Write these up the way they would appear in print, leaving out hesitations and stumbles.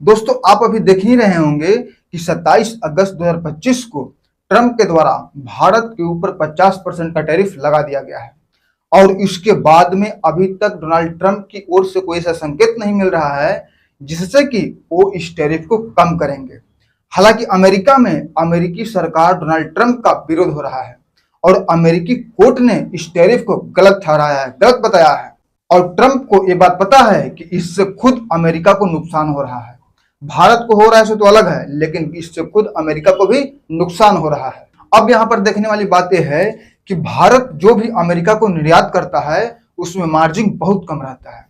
दोस्तों आप अभी देख ही रहे होंगे कि 27 अगस्त 2025 को ट्रंप के द्वारा भारत के ऊपर 50% का टैरिफ लगा दिया गया है और इसके बाद में अभी तक डोनाल्ड ट्रंप की ओर से कोई ऐसा संकेत नहीं मिल रहा है जिससे कि वो इस टैरिफ को कम करेंगे। हालांकि अमेरिका में अमेरिकी सरकार डोनाल्ड ट्रंप का विरोध हो रहा है और अमेरिकी कोर्ट ने इस टैरिफ को गलत ठहराया है, गलत बताया है और ट्रंप को ये बात पता है कि इससे खुद अमेरिका को नुकसान हो रहा है। भारत को हो रहा है तो अलग है, लेकिन इससे खुद अमेरिका को भी नुकसान हो रहा है। अब यहाँ पर देखने वाली बात यह है कि भारत जो भी अमेरिका को निर्यात करता है उसमें मार्जिन बहुत कम रहता है।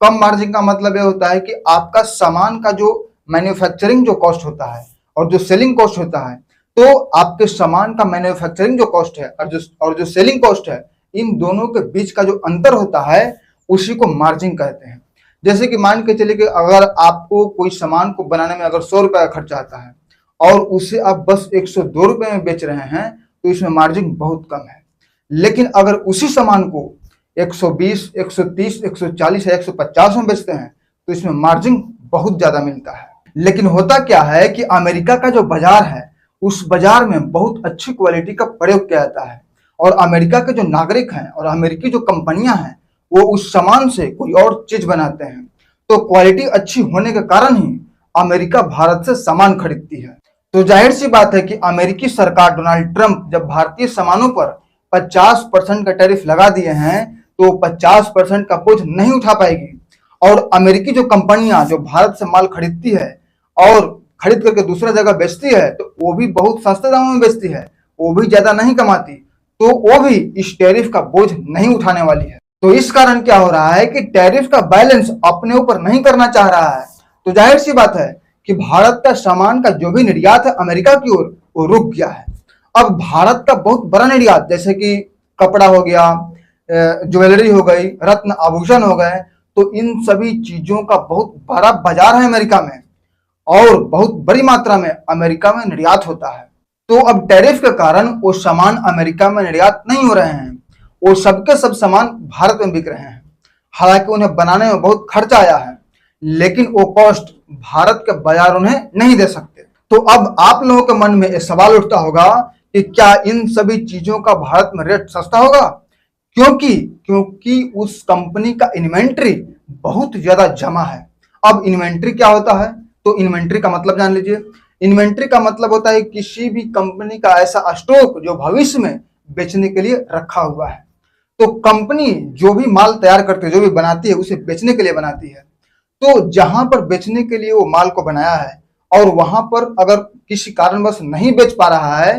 कम मार्जिन का मतलब यह होता है कि आपका सामान का जो मैन्युफैक्चरिंग जो कॉस्ट होता है और जो सेलिंग कॉस्ट होता है, तो आपके सामान का मैन्युफैक्चरिंग जो कॉस्ट है और जो सेलिंग कॉस्ट है, इन दोनों के बीच का जो अंतर होता है उसी को मार्जिन कहते हैं। जैसे कि मान के चलिए कि अगर आपको कोई सामान को बनाने में अगर 100 रुपए का खर्चा आता है और उसे आप बस 102 रुपए में बेच रहे हैं तो इसमें मार्जिन बहुत कम है। लेकिन अगर उसी सामान को 120, 130, 140 या 150 में बेचते हैं तो इसमें मार्जिन बहुत ज्यादा मिलता है। लेकिन होता क्या है कि अमेरिका का जो बाजार है उस बाजार में बहुत अच्छी क्वालिटी का प्रयोग किया जाता है और अमेरिका के जो नागरिक हैं और अमेरिकी जो कंपनियां हैं वो उस सामान से कोई और चीज बनाते हैं, तो क्वालिटी अच्छी होने के कारण ही अमेरिका भारत से सामान खरीदती है। तो जाहिर सी बात है कि अमेरिकी सरकार डोनाल्ड ट्रंप जब भारतीय सामानों पर 50% का टैरिफ लगा दिए हैं तो 50% का बोझ नहीं उठा पाएगी और अमेरिकी जो कंपनियां जो भारत से माल खरीदती है और खरीद करके दूसरा जगह बेचती है तो वो भी बहुत सस्ते दामों में बेचती है, वो भी ज्यादा नहीं कमाती, तो वो भी इस टैरिफ का बोझ नहीं उठाने वाली है। तो इस कारण क्या हो रहा है कि टैरिफ का बैलेंस अपने ऊपर नहीं करना चाह रहा है, तो जाहिर सी बात है कि भारत का सामान का जो भी निर्यात है अमेरिका की ओर वो रुक गया है। अब भारत का बहुत बड़ा निर्यात जैसे कि कपड़ा हो गया, ज्वेलरी हो गई, रत्न आभूषण हो गए, तो इन सभी चीजों का बहुत बड़ा बाजार है अमेरिका में और बहुत बड़ी मात्रा में अमेरिका में निर्यात होता है। तो अब टैरिफ के कारण वो सामान अमेरिका में निर्यात नहीं हो रहे हैं, वो सबके सब सामान भारत में बिक रहे हैं। हालांकि उन्हें बनाने में बहुत खर्चा आया है लेकिन वो कॉस्ट भारत के बाजार उन्हें नहीं दे सकते। तो अब आप लोगों के मन में ये सवाल उठता होगा कि क्या इन सभी चीजों का भारत में रेट सस्ता होगा? क्योंकि उस कंपनी का इन्वेंट्री बहुत ज्यादा जमा है। अब इन्वेंट्री क्या होता है? तो इन्वेंट्री का मतलब जान लीजिए। इन्वेंट्री का मतलब होता है किसी भी कंपनी का ऐसा स्टॉक जो भविष्य में बेचने के लिए रखा हुआ है। तो कंपनी जो भी माल तैयार करती है, जो भी बनाती है, उसे बेचने के लिए बनाती है। तो जहां पर बेचने के लिए वो माल को बनाया है और वहां पर अगर किसी कारणवश नहीं बेच पा रहा है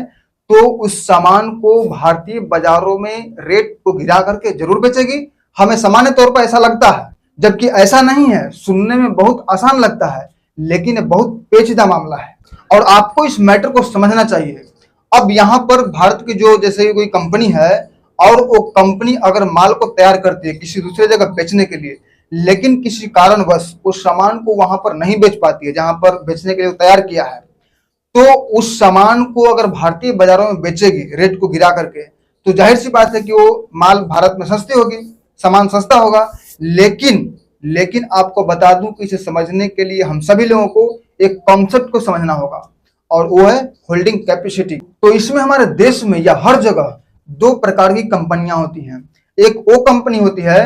तो उस सामान को भारतीय बाजारों में रेट को गिरा करके जरूर बेचेगी। हमें सामान्य तौर पर ऐसा लगता है, जबकि ऐसा नहीं है। सुनने में बहुत आसान लगता है लेकिन ये बहुत पेचीदा मामला है और आपको इस मैटर को समझना चाहिए। अब यहाँ पर भारत की जो जैसे कोई कंपनी है और वो कंपनी अगर माल को तैयार करती है किसी दूसरे जगह बेचने के लिए, लेकिन किसी कारणवश उस सामान को वहां पर नहीं बेच पाती है जहां पर बेचने के लिए तैयार किया है, तो उस सामान को अगर भारतीय बाजारों में बेचेगी रेट को गिरा करके, तो जाहिर सी बात है कि वो माल भारत में सस्ती होगी, सामान सस्ता होगा। लेकिन आपको बता दूं कि इसे समझने के लिए हम सभी लोगों को एक कॉन्सेप्ट को समझना होगा और वो है होल्डिंग कैपेसिटी। तो इसमें हमारे देश में या हर जगह दो प्रकार की कंपनियां होती हैं। एक वो कंपनी होती है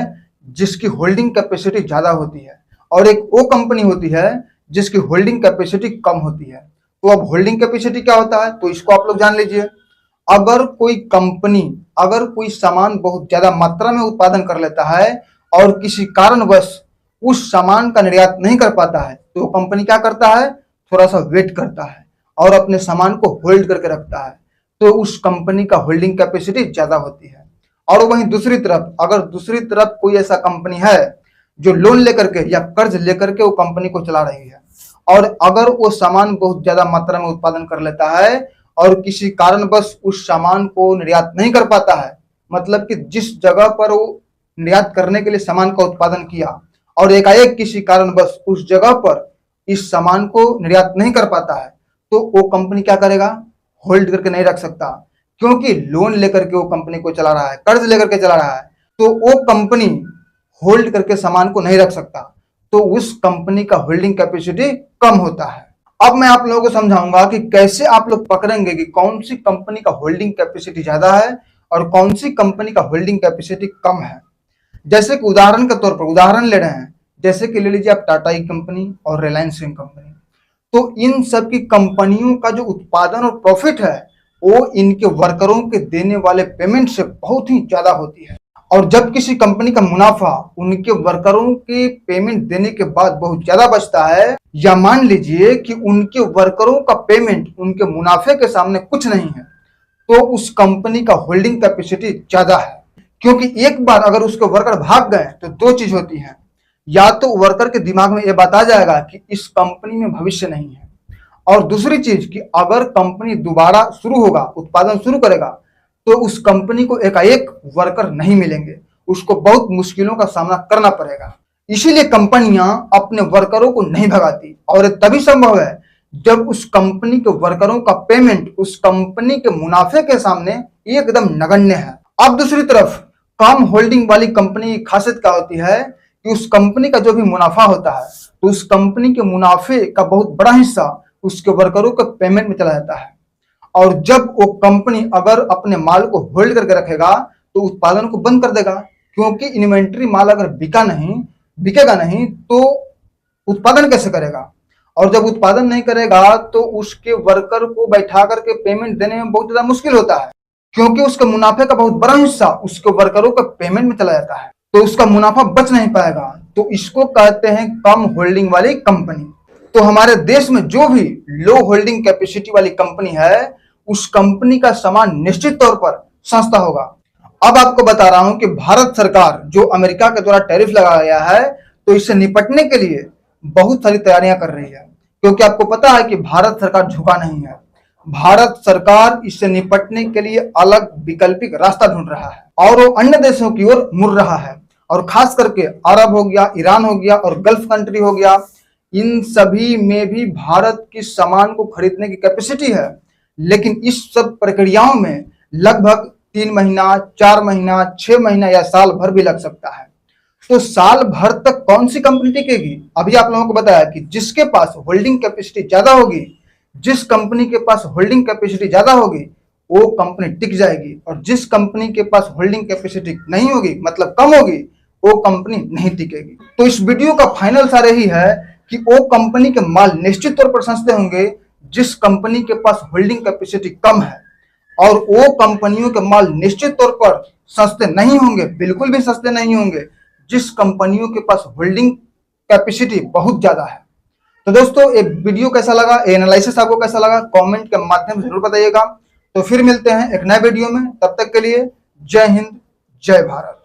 जिसकी होल्डिंग कैपेसिटी ज्यादा होती है और एक वो कंपनी होती है जिसकी होल्डिंग कैपेसिटी कम होती है। तो अब होल्डिंग कैपेसिटी क्या होता है तो इसको आप लोग जान लीजिए। अगर कोई कंपनी अगर कोई सामान बहुत ज्यादा मात्रा में उत्पादन कर लेता है और किसी कारणवश उस सामान का निर्यात नहीं कर पाता है तो वो कंपनी क्या करता है, थोड़ा सा वेट करता है और अपने सामान को होल्ड करके रखता है, तो उस कंपनी का होल्डिंग कैपेसिटी ज्यादा होती है। और वहीं दूसरी तरफ अगर दूसरी तरफ कोई ऐसा कंपनी है जो लोन लेकर के या कर्ज लेकर के वो कंपनी को चला रही है और अगर वो सामान बहुत ज्यादा मात्रा में उत्पादन कर लेता है और किसी कारणवश उस सामान को निर्यात नहीं कर पाता है, मतलब कि जिस जगह पर वो निर्यात करने के लिए सामान का उत्पादन किया और एकाएक किसी कारणवश उस जगह पर इस सामान को निर्यात नहीं कर पाता है, तो वो कंपनी क्या करेगा, होल्ड करके नहीं रख सकता, क्योंकि लोन लेकर के वो कंपनी को चला रहा है, कर्ज लेकर के चला रहा है, तो वो कंपनी होल्ड करके सामान को नहीं रख सकता। तो उस कंपनी का होल्डिंग कैपेसिटी कम होता है। अब मैं आप लोगों को समझाऊंगा कि कैसे आप लोग पकड़ेंगे कि कौन सी कंपनी का होल्डिंग कैपेसिटी ज्यादा है और कौन सी कंपनी का होल्डिंग कैपेसिटी कम है। जैसे कि उदाहरण के तौर पर उदाहरण ले रहे हैं, जैसे कि ले लीजिए आप टाटा की कंपनी और रिलायंस की कंपनी। तो इन सब की कंपनियों का जो उत्पादन और प्रॉफिट है वो इनके वर्करों के देने वाले पेमेंट से बहुत ही ज्यादा होती है। और जब किसी कंपनी का मुनाफा उनके वर्करों के पेमेंट देने के बाद बहुत ज्यादा बचता है, या मान लीजिए कि उनके वर्करों का पेमेंट उनके मुनाफे के सामने कुछ नहीं है, तो उस कंपनी का होल्डिंग कैपेसिटी ज्यादा है। क्योंकि एक बार अगर उसके वर्कर भाग गए तो दो चीज होती है, या तो वर्कर के दिमाग में यह बात आ जाएगा कि इस कंपनी में भविष्य नहीं है, और दूसरी चीज कि अगर कंपनी दोबारा शुरू होगा, उत्पादन शुरू करेगा, तो उस कंपनी को एकाएक वर्कर नहीं मिलेंगे, उसको बहुत मुश्किलों का सामना करना पड़ेगा। इसीलिए कंपनियां अपने वर्करों को नहीं भगाती, और तभी संभव है जब उस कंपनी के वर्करों का पेमेंट उस कंपनी के मुनाफे के सामने एकदम नगण्य है। अब दूसरी तरफ कम होल्डिंग वाली कंपनी की खासियत क्या होती है कि उस कंपनी का जो भी मुनाफा होता है, तो उस कंपनी के मुनाफे का बहुत बड़ा हिस्सा उसके वर्करों के पेमेंट में चला जाता है। और जब वो कंपनी अगर अपने माल को होल्ड करके रखेगा तो उत्पादन को बंद कर देगा, क्योंकि इन्वेंट्री माल अगर बिकेगा नहीं तो उत्पादन कैसे करेगा। और जब उत्पादन नहीं करेगा तो उसके वर्कर को बैठा करके पेमेंट देने में बहुत ज्यादा मुश्किल होता है, क्योंकि उसके मुनाफे का बहुत बड़ा हिस्सा उसके वर्करों के पेमेंट में चला जाता है, तो उसका मुनाफा बच नहीं पाएगा। तो इसको कहते हैं कम होल्डिंग वाली कंपनी। तो हमारे देश में जो भी लो होल्डिंग कैपेसिटी वाली कंपनी है, उस कंपनी का सामान निश्चित तौर पर सस्ता होगा। अब आपको बता रहा हूं कि भारत सरकार जो अमेरिका के द्वारा टैरिफ लगाया गया है, तो इससे निपटने के लिए बहुत सारी तैयारियां कर रही है, क्योंकि आपको पता है कि भारत सरकार झुका नहीं है। भारत सरकार इससे निपटने के लिए अलग वैकल्पिक रास्ता ढूंढ रहा है, और वो अन्य देशों की ओर मुड़ रहा है, और खास करके अरब हो गया, ईरान हो गया और गल्फ कंट्री हो गया, इन सभी में भी भारत की सामान को खरीदने की कैपेसिटी है। लेकिन इस सब प्रक्रियाओं में लगभग 3 महीना, 4 महीना, 6 महीना या साल भर भी लग सकता है। तो साल भर तक कौन सी कंपनी टिकेगी? अभी आप लोगों को बताया कि जिसके पास होल्डिंग कैपेसिटी ज्यादा होगी, जिस कंपनी के पास होल्डिंग कैपेसिटी ज्यादा होगी वो कंपनी टिक जाएगी, और जिस कंपनी के पास होल्डिंग कैपेसिटी नहीं होगी, मतलब कम होगी, वो कंपनी नहीं टिकेगी। तो इस वीडियो का फाइनल सार यही है कि वो कंपनी के माल निश्चित तौर पर सस्ते होंगे जिस कंपनी के पास होल्डिंग कैपेसिटी कम है, और वो कंपनियों के माल निश्चित तौर पर सस्ते नहीं होंगे, बिल्कुल भी सस्ते नहीं होंगे, जिस कंपनियों के पास होल्डिंग कैपेसिटी बहुत ज्यादा है। तो दोस्तों ये वीडियो कैसा लगा, ये एनालिसिस आपको कैसा लगा, कमेंट के माध्यम से जरूर बताइएगा। तो फिर मिलते हैं एक नए वीडियो में, तब तक के लिए जय हिंद, जय भारत।